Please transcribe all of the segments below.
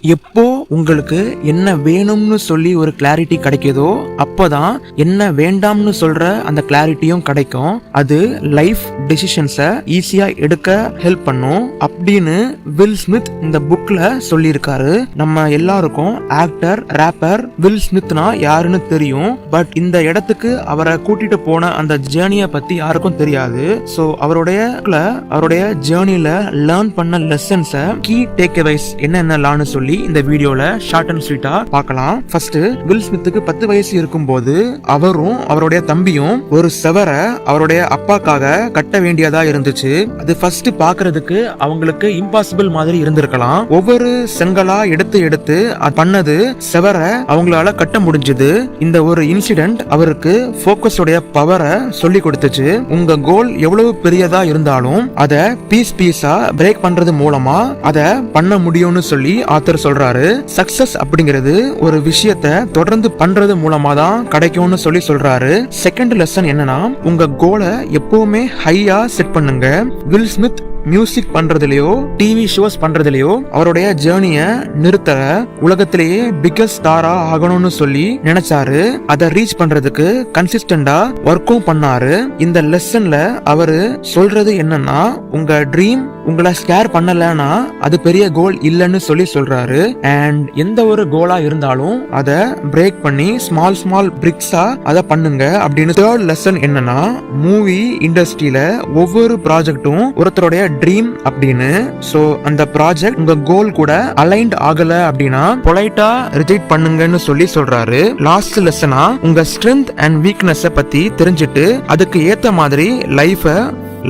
எப்போ உங்களுக்கு என்ன வேணும்னு சொல்லி ஒரு கிளாரிட்டி கிடைக்குதோ அப்போதான் என்ன வேண்டாம்னு சொல்ற அந்த கிளாரிட்டியும் கிடைக்கும். அது லைஃப் டெசிஷன்ஸை ஈஸியா எடுக்க ஹெல்ப் பண்ணும் அப்படின்னு வில் ஸ்மித் இந்த புக்ல சொல்லியிருக்காரு. நம்ம எல்லாருக்கும் ஆக்டர் ரேப்பர் வில் ஸ்மித்னா யாருன்னு தெரியும். பட் இந்த இடத்துக்கு அவரை கூட்டிட்டு போன அந்த ஜேர்னியை பத்தி யாருக்கும் தெரியாது. ஸோ அவருடைய ஜேர்னில லேர்ன் பண்ண லெசன்ஸை கீ டேக்அவேஸ் என்னென்னலான்னு சொல்லி இந்த வீடியோல ஷார்ட் அண்ட் ஸ்வீட்டா பார்க்கலாம். ஃபர்ஸ்ட், வில் ஸ்மித்துக்கு 10 வயசு இருக்கும்போது அவரும் அவருடைய தம்பியும் ஒரு செவரை அவருடைய அப்பாக்காக கட்ட வேண்டியதா இருந்துச்சு. அது ஃபர்ஸ்ட் பாக்குறதுக்கு அவங்களுக்கு இம்பாசிபிள் மாதிரி இருந்திருக்கலாம். ஒவ்வொரு செங்கலா எடுத்து பண்ணது செவரை அவங்களால கட்ட முடிஞ்சது. இந்த ஒரு இன்சிடென்ட் அவருக்கு போக்கஸோட பவரை சொல்லி கொடுத்துச்சு. உங்க கோல் எவ்வளவு பெரியதா இருந்தாலும் அதை பீஸா பிரேக் பண்றது மூலமா அதை பண்ண முடியும்னு சொல்லி ஆத்தர் சொல்றாரு. சக்சஸ் அப்படிங்கிறது ஒரு விஷயத்தை தொடர்ந்து பண்றது மூலமா தான் கிடைக்கும்னு சொல்லி சொல்றாரு. செகண்ட் லெசன் என்னன்னா, உங்க கோலை எப்பவுமே ஹையா செட் பண்ணுங்க. வில் ஸ்மித் மியூசிக் பண்றதுலயோ டிவி ஷோஸ் பண்றதுலயோ அவருடைய ஜேர்னிய நிறுத்தல. உலகத்திலேயே பிக்கஸ்ட் ஸ்டாரா ஆகணும்னு சொல்லி நினைச்சாரு. அதை ரீச் பண்றதுக்கு கன்சிஸ்டண்டா ஒர்க்கும் பண்ணாரு. இந்த லெசன்ல அவரு சொல்றது என்னன்னா, உங்க ட்ரீம் உங்களை ஸ்கேர் பண்ணலன்னா அது பெரிய கோல் இல்லைன்னு சொல்லி சொல்றாரு. அண்ட் எந்த ஒரு கோலா இருந்தாலும் அதை பிரேக் பண்ணி ஸ்மால் பிரிக்ஸா அதை பண்ணுங்க அப்படின்னு. தேர்ட் லெசன் என்னன்னா, மூவி இண்டஸ்ட்ரியில ஒவ்வொரு ப்ராஜெக்டும் ஒருத்தருடைய ட்ரீம் அப்படின்னு. சோ அந்த ப்ராஜெக்ட் உங்க கோல் கூட அலைன்ட் ஆகல அப்படின்னா பொலைட்டா ரிஜெக்ட் பண்ணுங்கன்னு சொல்லி சொல்றாரு. லாஸ்ட் லெசனா, உங்க ஸ்ட்ரென்த் அண்ட் வீக்னஸ் பத்தி தெரிஞ்சுட்டு அதுக்கு ஏத்த மாதிரி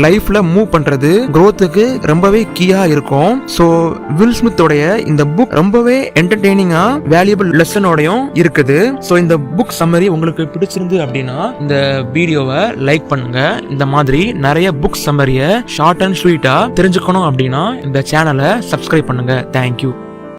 லைஃப்ல மூவ் பண்றது growthக்கு ரொம்பவே கீயா இருக்கும். சோ வில் ஸ்மித்தோடைய இந்த புக் ரொம்பவே என்டர்டெய்னிங்கா வேல்யூபிள் லெசனோடையும் இருக்குது. சோ இந்த புக் சம்மரி உங்களுக்கு பிடிச்சிருந்து அப்படின்னா இந்த வீடியோவை லைக் பண்ணுங்க. இந்த மாதிரி நிறைய புக் சம்மரிய ஷார்ட் அண்ட் ஸ்வீட்டா தெரிஞ்சுக்கணும் அப்படின்னா இந்த சேனலை சப்ஸ்கிரைப் பண்ணுங்க. தேங்க்யூ.